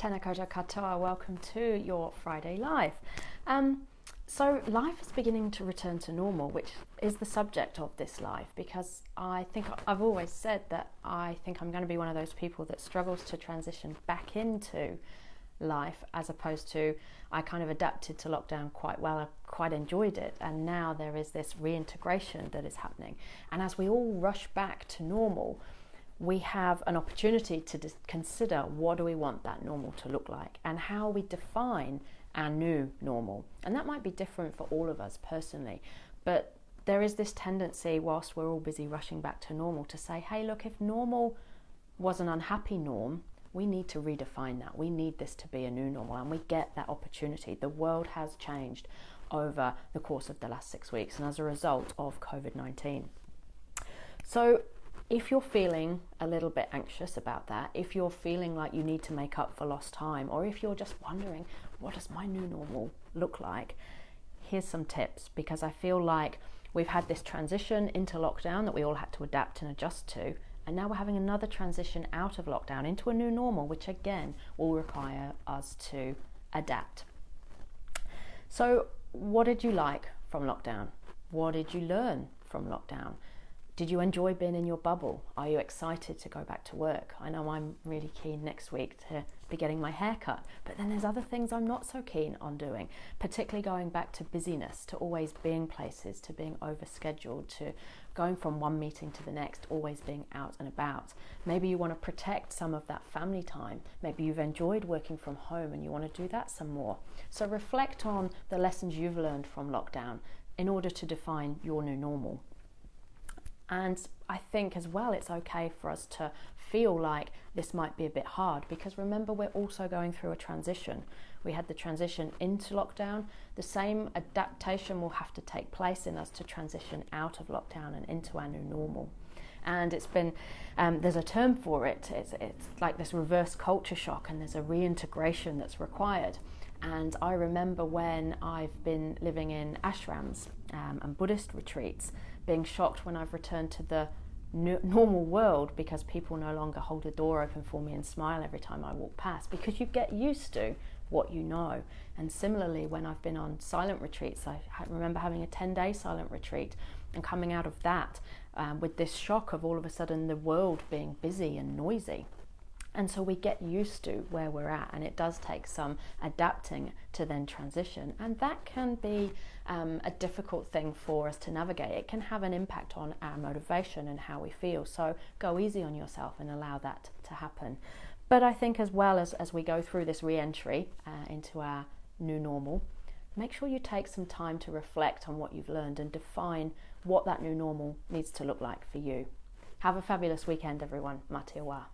Tēnā koutou katoa, welcome to your Friday Live. So life is beginning to return to normal, which is the subject of this live, because I think I've always said that I think I'm going to be one of those people that struggles to transition back into life, as opposed to I kind of adapted to lockdown quite well. I quite enjoyed it, and now there is this reintegration that is happening, and as we all rush back to normal, we have an opportunity to consider what do we want that normal to look like and how we define our new normal. And that might be different for all of us personally, but there is this tendency, whilst we're all busy rushing back to normal, to say, hey, look, if normal was an unhappy norm, we need to redefine that. We need this to be a new normal, and we get that opportunity. The world has changed over the course of the last 6 weeks, and as a result of COVID-19. So if you're feeling a little bit anxious about that, if you're feeling like you need to make up for lost time, or if you're just wondering, what does my new normal look like? Here's some tips, because I feel like we've had this transition into lockdown that we all had to adapt and adjust to, and now we're having another transition out of lockdown into a new normal, which again will require us to adapt. So what did you like from lockdown? What did you learn from lockdown? Did you enjoy being in your bubble? Are you excited to go back to work? I know I'm really keen next week to be getting my hair cut, but then there's other things I'm not so keen on doing, particularly going back to busyness, to always being places, to being overscheduled, to going from one meeting to the next, always being out and about. Maybe you want to protect some of that family time. Maybe you've enjoyed working from home and you want to do that some more. So reflect on the lessons you've learned from lockdown in order to define your new normal. And I think as well, it's okay for us to feel like this might be a bit hard, because remember, we're also going through a transition. We had the transition into lockdown. The same adaptation will have to take place in us to transition out of lockdown and into our new normal. And it's been, there's a term for it. It's like this reverse culture shock, and there's a reintegration that's required. And I remember when I've been living in ashrams and Buddhist retreats, being shocked when I've returned to the normal world, because people no longer hold the door open for me and smile every time I walk past, because you get used to what you know. And similarly, when I've been on silent retreats, I remember having a 10-day silent retreat and coming out of that with this shock of all of a sudden the world being busy and noisy. And so we get used to where we're at, and it does take some adapting to then transition. And that can be a difficult thing for us to navigate. It can have an impact on our motivation and how we feel. So go easy on yourself and allow that to happen. But I think as well as we go through this re-entry into our new normal, make sure you take some time to reflect on what you've learned and define what that new normal needs to look like for you. Have a fabulous weekend, everyone. Mā te wā.